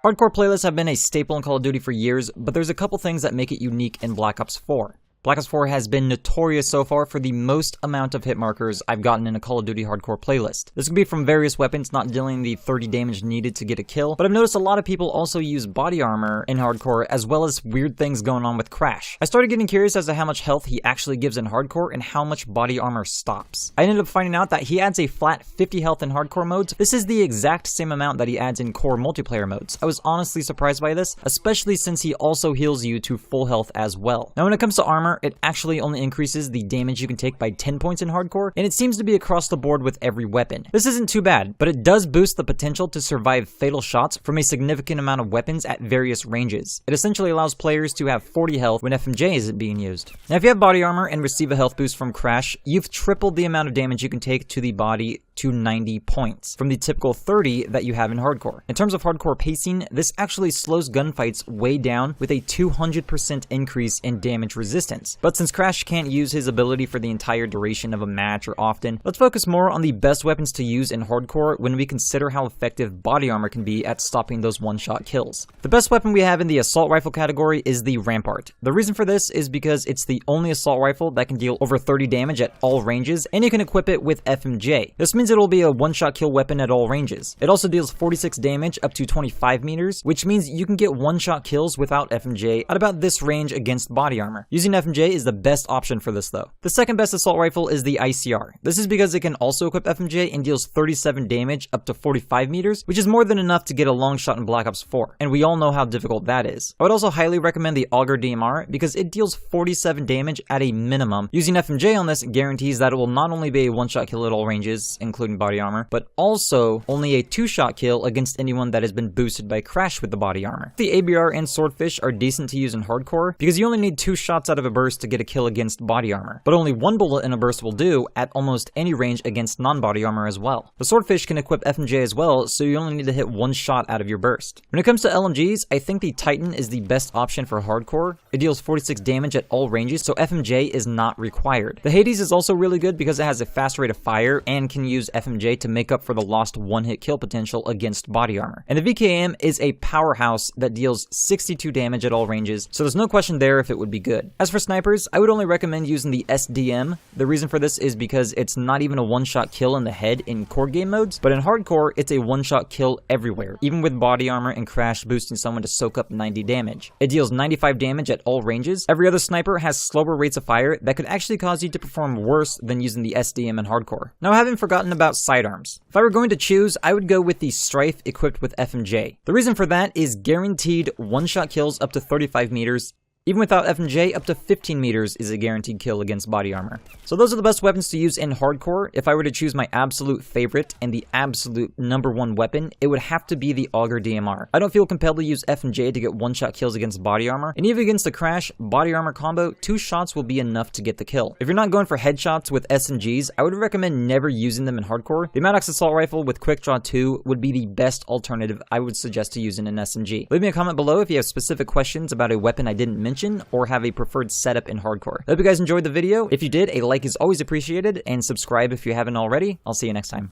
Hardcore playlists have been a staple in Call of Duty for years, but there's a couple things that make it unique in Black Ops 4. Black Ops 4 has been notorious so far for the most amount of hit markers I've gotten in a Call of Duty hardcore playlist. This can be from various weapons not dealing the 30 damage needed to get a kill, but I've noticed a lot of people also use body armor in hardcore, as well as weird things going on with Crash. I started getting curious as to how much health he actually gives in hardcore and how much body armor stops. I ended up finding out that he adds a flat 50 health in hardcore modes. This is the exact same amount that he adds in core multiplayer modes. I was honestly surprised by this, especially since he also heals you to full health as well. Now when it comes to armor, it actually only increases the damage you can take by 10 points in hardcore, and it seems to be across the board with every weapon. This isn't too bad, but it does boost the potential to survive fatal shots from a significant amount of weapons at various ranges. It essentially allows players to have 40 health when FMJ isn't being used. Now if you have body armor and receive a health boost from Crash, you've tripled the amount of damage you can take to the body to 90 points, from the typical 30 that you have in hardcore. In terms of hardcore pacing, this actually slows gunfights way down with a 200% increase in damage resistance. But since Crash can't use his ability for the entire duration of a match or often, let's focus more on the best weapons to use in hardcore when we consider how effective body armor can be at stopping those one-shot kills. The best weapon we have in the assault rifle category is the Rampart. The reason for this is because it's the only assault rifle that can deal over 30 damage at all ranges, and you can equip it with FMJ. This means it'll be a one-shot kill weapon at all ranges. It also deals 46 damage up to 25 meters, which means you can get one-shot kills without FMJ at about this range against body armor. Using FMJ is the best option for this though. The second best assault rifle is the ICR. This is because it can also equip FMJ and deals 37 damage up to 45 meters, which is more than enough to get a long shot in Black Ops 4, and we all know how difficult that is. I would also highly recommend the Auger DMR because it deals 47 damage at a minimum. Using FMJ on this guarantees that it will not only be a one-shot kill at all ranges, including body armor, but also only a two-shot kill against anyone that has been boosted by Crash with the body armor. The ABR and Swordfish are decent to use in hardcore because you only need 2 shots out of a burst to get a kill against body armor, but only 1 bullet in a burst will do at almost any range against non-body armor as well. The Swordfish can equip FMJ as well, so you only need to hit 1 shot out of your burst. When it comes to LMGs, I think the Titan is the best option for hardcore. It deals 46 damage at all ranges, so FMJ is not required. The Hades is also really good because it has a fast rate of fire and can use FMJ to make up for the lost one-hit kill potential against body armor. And the VKM is a powerhouse that deals 62 damage at all ranges, so there's no question there if it would be good. As for snipers, I would only recommend using the SDM. The reason for this is because it's not even a one-shot kill in the head in core game modes, but in hardcore, it's a one-shot kill everywhere, even with body armor and Crash boosting someone to soak up 90 damage. It deals 95 damage at all ranges. Every other sniper has slower rates of fire that could actually cause you to perform worse than using the SDM in hardcore. Now I haven't forgotten about sidearms. If I were going to choose, I would go with the Strife equipped with FMJ. The reason for that is guaranteed one-shot kills up to 35 meters. Even without FMJ, up to 15 meters is a guaranteed kill against body armor. So those are the best weapons to use in hardcore. If I were to choose my absolute favorite and the absolute #1 weapon, it would have to be the Auger DMR. I don't feel compelled to use FMJ to get one-shot kills against body armor, and even against the Crash body armor combo, 2 shots will be enough to get the kill. If you're not going for headshots with SMGs, I would recommend never using them in hardcore. The Maddox Assault Rifle with Quick Draw 2 would be the best alternative I would suggest to use in an SMG. Leave me a comment below if you have specific questions about a weapon I didn't mention or have a preferred setup in hardcore. I hope you guys enjoyed the video. If you did, a like is always appreciated, and subscribe if you haven't already. I'll see you next time.